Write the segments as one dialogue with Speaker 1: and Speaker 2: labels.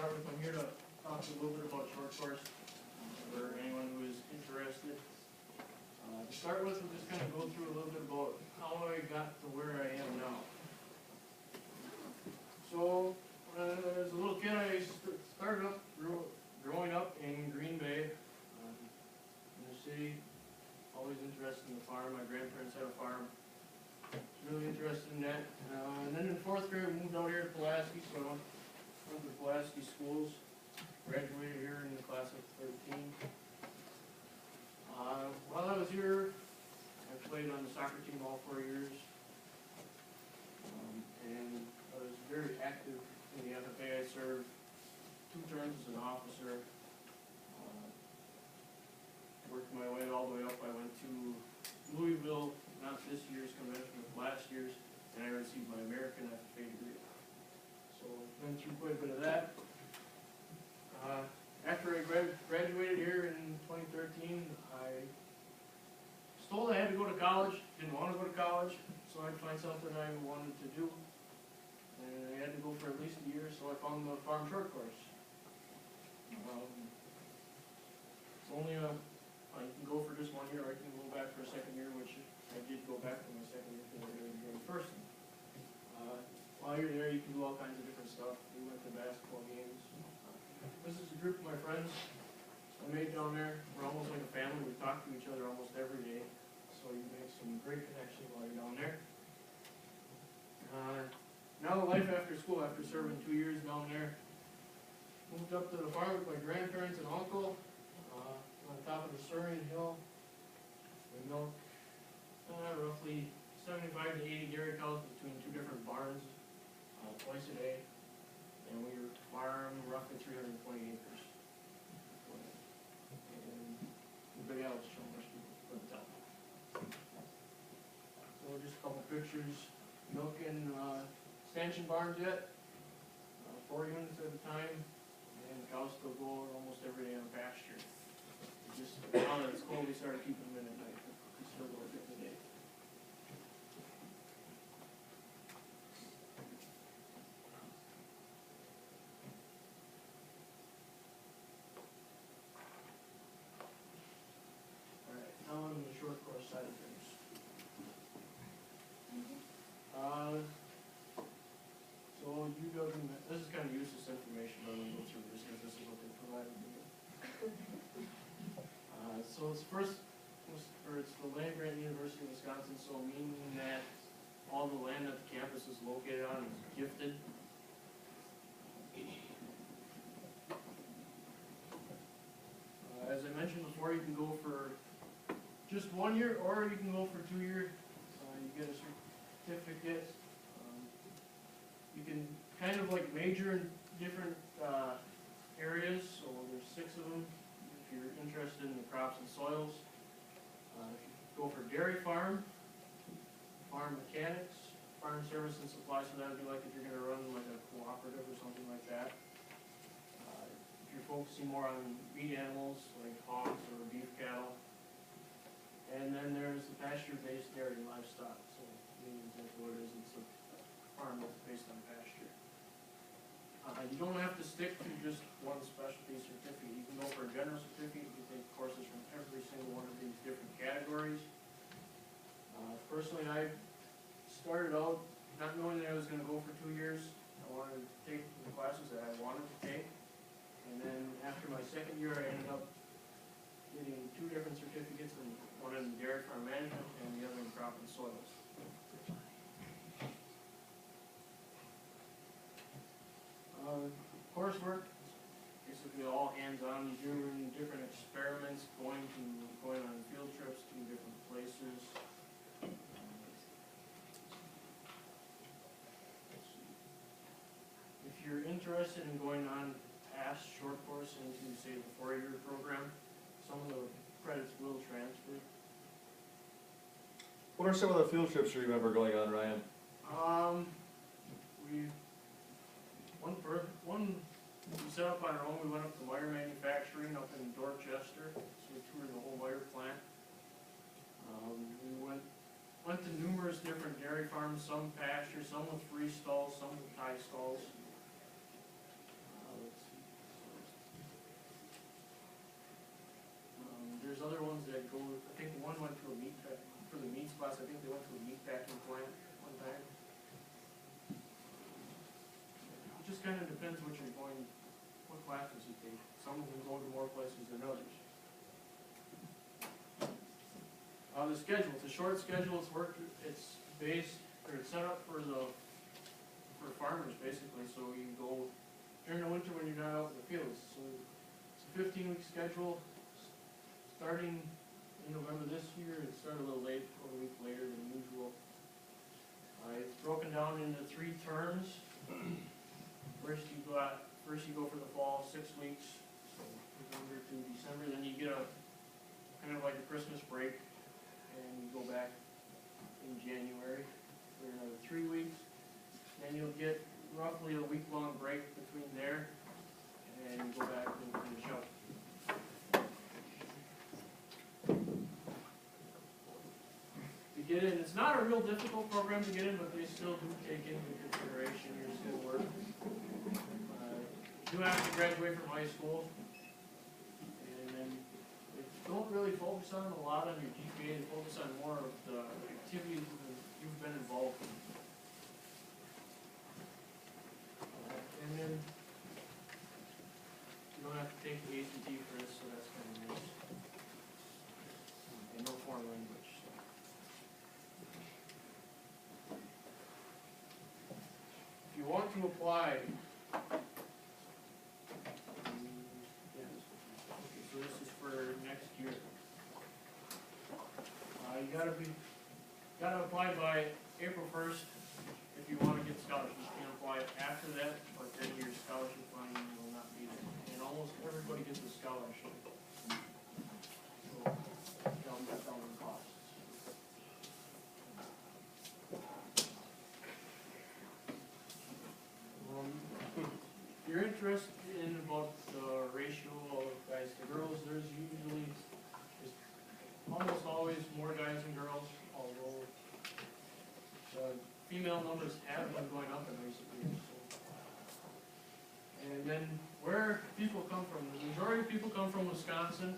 Speaker 1: start with, I'm here to talk a little bit about short course for anyone who is interested. To start with, we'll just kind of go through a little bit about how I got to where I am now. So, as a little kid, I started up growing up in Green Bay, in the city. Always interested in the farm. My grandparents had a farm. Really interested in that. And then in 4th grade, we moved out here to Paschke, so I went to Paschke schools. Graduated here in the class of 13. While I was here, I played on the soccer team all 4 years. And I was very active in the FFA. I served 2 terms as an officer. Worked my way all the way up. I went to Louisville, not this year's convention, but last year's, and I received my American FFA degree. So went through quite a bit of that. After I graduated here in 2013, I was told I had to go to college. Didn't want to go to college, so I'd find something I wanted to do. And I had to go for at least a year, so I found the farm short course. It's only I can go for just 1 year, or I can go back for a 2nd year, which I did go back for my 2nd year because I didn't go first. While you're there, you can do all kinds of different stuff. We went to basketball games. This is a group of my friends I made down there. We're almost like a family. We talk to each other almost every day, so you make some great connections while you're down there. Now life after school, after serving 2 years down there, moved up to the farm with my grandparents and uncle. On top of the Surrey Hill. We milk roughly 75 to 80 dairy cows between 2 different barns twice a day. And we farm roughly 320 acres. And anybody else show much people couldn't tell. So just a couple pictures. Milking stanchion barns yet. 4 units at a time. And cows still go almost every day on pasture. Just now that it's cold, we started keeping them in at night. We still go during the day. Alright, now on the short course side of things. So this is kind of useless information, but I'm going to go through this because this is what they provided me. So it's it's the land grant University of Wisconsin, so meaning that all the land that the campus is located on is gifted. As I mentioned before, you can go for just 1 year, or you can go for 2 years. You get a certificate. You can kind of like major in different areas, so there's 6 of them. If you're interested in the crops and soils, if you go for dairy farm, farm mechanics, farm service and supply, so that would be like if you're going to run like a cooperative or something like that. If you're focusing more on meat animals, like hogs or beef cattle. And then there's the pasture-based dairy livestock, so means that's what it is, it's a farm that's based on pasture. You don't have to stick to just one specialty certificate. You can go for a general certificate. You can take courses from every single one of these different categories. Personally, I started out not knowing that I was going to go for 2 years. I wanted to take the classes that I wanted to take. And then after my 2nd year, I ended up getting 2 different certificates, and one in dairy farm management and the other in crop and soils. Coursework, basically all hands-on. You're doing different experiments, going on field trips to different places. If you're interested in going on past short course into, say, the 4-year program, some of the credits will transfer.
Speaker 2: What are some of the field trips you remember going on, Ryan?
Speaker 1: We set up on our own. We went up to wire manufacturing up in Dorchester, so we toured the whole wire plant. We went to numerous different dairy farms, some pasture, some with free stalls, some with tie stalls. Let's see. just kind of depends what you're going, what classes you take. Some can go to more places than others. The schedule, it's a short schedule, it's set up for farmers basically, so you can go during the winter when you're not out in the fields. So it's a 15-week schedule, starting in November this year. It started a little late, a week later than usual. It's broken down into 3 terms. First you go for the fall, 6 weeks, so November to December. Then you get a kind of like a Christmas break, and you go back in January for another 3 weeks. Then you'll get roughly a week-long break between there, and you go back and finish up. To get in, it's not a real difficult program to get in, but they still do take into consideration your skill work. You do have to graduate from high school, and then they don't really focus on a lot on your GPA. They focus on more of the activities that you've been involved in. And then you don't have to take the ACT for this, so that's kind of nice. And no foreign language. So. If you want to apply, okay, so this is for next year. You gotta apply by April 1st if you want to get scholarships. You can apply after that, but then your scholarship funding will not be there. And almost everybody gets a scholarship. So that'll cut down on costs. If you're interested in about the ratio of guys to girls, there's almost always more guys than girls, although the female numbers have been going up in recent years. So. And then where people come from, the majority of people come from Wisconsin.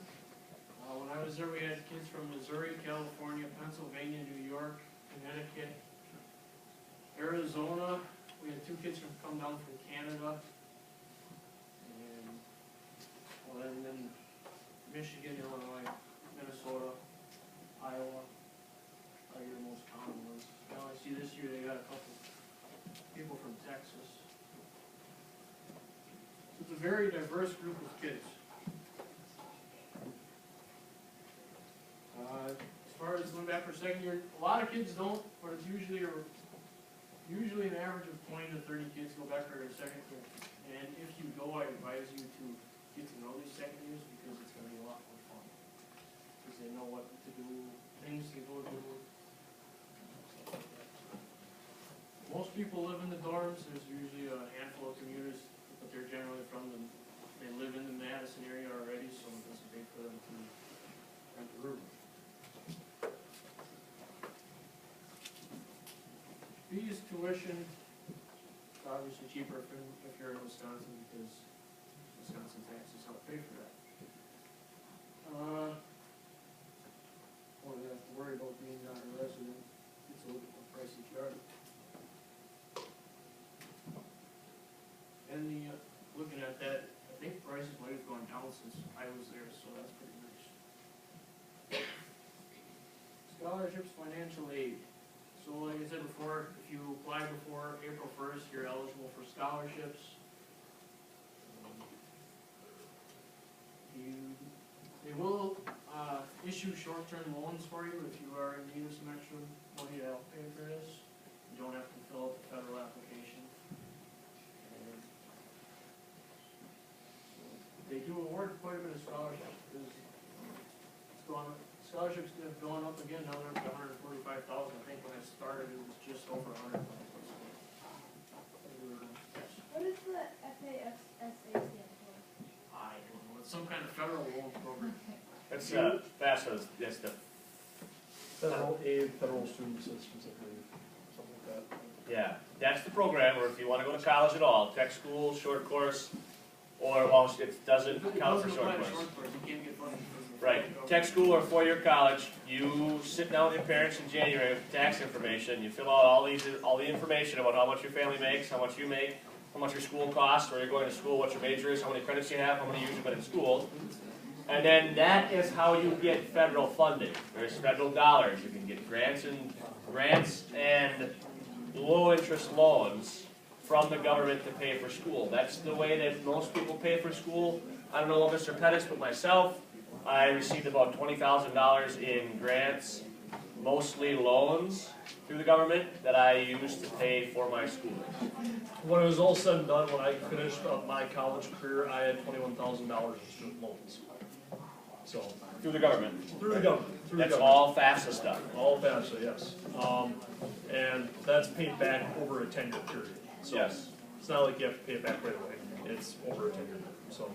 Speaker 1: When I was there, we had kids from Missouri, California, Pennsylvania, New York, Connecticut, Arizona. We had 2 kids come down from Canada, and then Michigan, Illinois, Minnesota, Iowa are your most common ones. Now I see this year they got a couple people from Texas. So it's a very diverse group of kids. As far as going back for second year, a lot of kids don't, but it's usually an average of 20 to 30 kids go back for their second year. And if you go, I advise you to get to know these second years because it's going to be a lot more fun. Because they know what to do, things to go do. Stuff like that. Most people live in the dorms. There's usually a handful of commuters, but they're generally they live in the Madison area already, so it doesn't pay for them to rent a room. Fees, tuition, it's obviously cheaper if you're in Wisconsin because Wisconsin taxes help pay for that. Well, you have to worry about being not a resident. It's a little bit more pricey charge. And looking at that, I think prices might have gone down since I was there, so that's pretty nice. Scholarships, financial aid. So like I said before, if you apply before April 1st, you're eligible for scholarships. They will issue short-term loans for you if you are in need of some extra money to help pay for this. You don't have to fill out the federal application. They do award quite a bit of scholarships because scholarships have gone up again. Now they're up to 145,000. I think when I started, it was just over 100,000.
Speaker 3: What does the FASSA stand for?
Speaker 1: I don't know. It's some kind of federal loan program.
Speaker 4: That's FAFSA, that's the,
Speaker 2: Federal aid, federal student assistance, I believe, something like that.
Speaker 4: yeah, that's the program where if you wanna go to college at all, tech school, short course, or, well, it doesn't count for short course.
Speaker 1: You can't get funding for
Speaker 4: Right, tech school or four-year college, you sit down with your parents in January with tax information, you fill out all the information about how much your family makes, how much you make, how much your school costs, where you're going to school, what your major is, how many credits you have, how many years you've been in school. And then that is how you get federal funding. There's federal dollars. You can get grants and low interest loans from the government to pay for school. That's the way that most people pay for school. I don't know about Mr. Pettis, but myself, I received about $20,000 in grants, mostly loans through the government that I used to pay for my schooling.
Speaker 2: When it was all said and done, when I finished up my college career, I had $21,000 in student loans. So,
Speaker 4: Through the government.
Speaker 2: through the government,
Speaker 4: That's all FAFSA stuff.
Speaker 2: All FAFSA, yes. And that's paid back over a 10-year period. So
Speaker 4: Yes.
Speaker 2: it's not like you have to pay it back right away. It's over a 10-year period, so.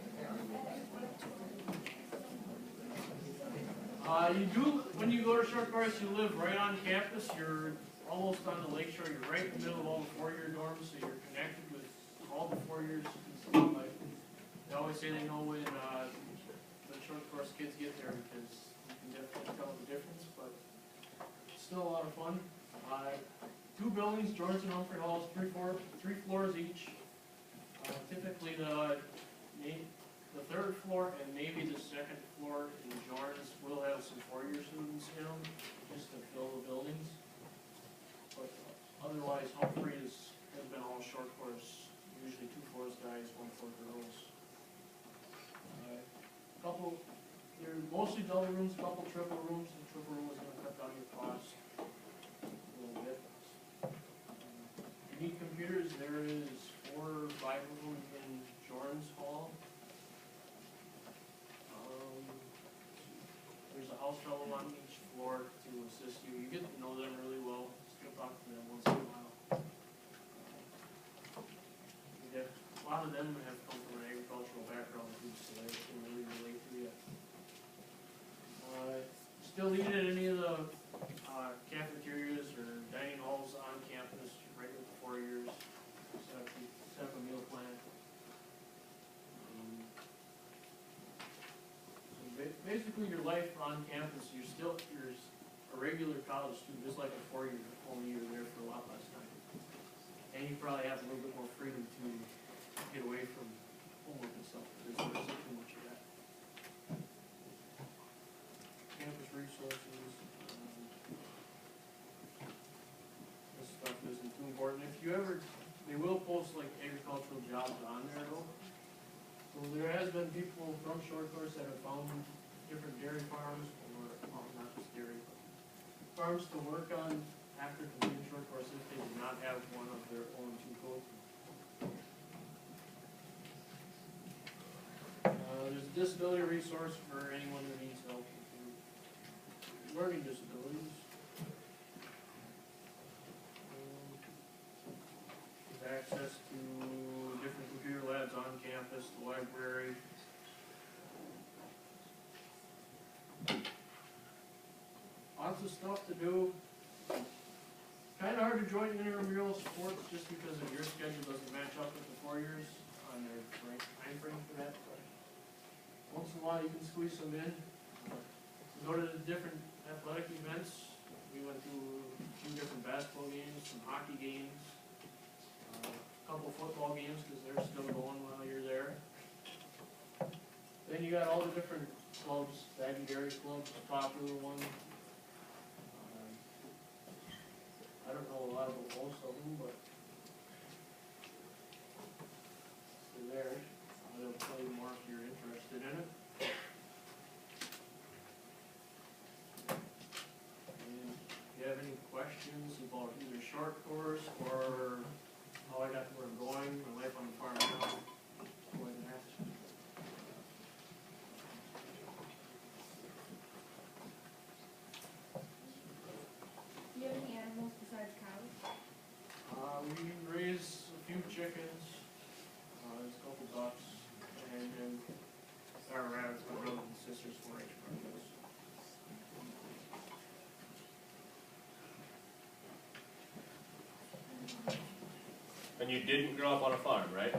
Speaker 1: You do, when you go to short course, you live right on campus, you're almost on the lake shore, you're right in the middle of all the four-year dorms, so you're connected with all the 4 years. Like, they always say they know when, the short course kids get there, because you can definitely tell the difference, but it's still a lot of fun. 2 buildings, Jordan and Humphrey Halls, 3 floors each. Typically the 3rd floor and maybe the 2nd floor in Jordan's will have some 4-year students in them, just to fill the buildings. But otherwise, Humphrey has been all short course, usually 2 floors guys, 1 floor girls. They're mostly double rooms, couple triple rooms. The triple room is gonna cut down your cost a little bit. You need computers, there is 4 or 5 of them in Jordan's hall. There's a house fellow on each floor to assist you. You get to know them really well. Still talk to them once in a while. A lot of them have come from an agricultural background too, so they can really relate to you. Still eat at any of the cafeterias or dining halls on campus, right with the 4 years. Set up a meal plan. Basically, your life on campus, you're a regular college student, just like a 4-year, only you're there for a lot less time. And you probably have a little bit more freedom to get away from homework and stuff, because there isn't too much of that. Campus resources, this stuff isn't too important. If you ever, they will post like agricultural jobs on there though. So there has been people from short course that have found different dairy farms, or, well, not just dairy, but farms to work on after completing short course if they did not have one of their own to go to. There's a disability resource for anyone who needs help with learning disabilities. There's access to different computer labs on campus, the library. Lots of stuff to do. Kinda hard to join intramural sports just because of your schedule doesn't match up with the 4 years on their time frame for that, but once in a while you can squeeze some in. Go to the different athletic events. We went to a few different basketball games, some hockey games, a couple football games because they're still going while you're there. Then you got all the different clubs, Bag and Dairy Club, a popular one. I don't know a lot about most of them, but they're there. They'll tell you more if you're interested in it. And if you have any questions about either short course or how I got to where I'm going, my life on the farm now, go ahead and ask.
Speaker 3: Do you have any animals besides cows?
Speaker 1: We raise a few chickens, there's a couple ducks, and then our rabbits, my brothers and sisters 4-H projects.
Speaker 4: And you didn't grow up on a farm, right?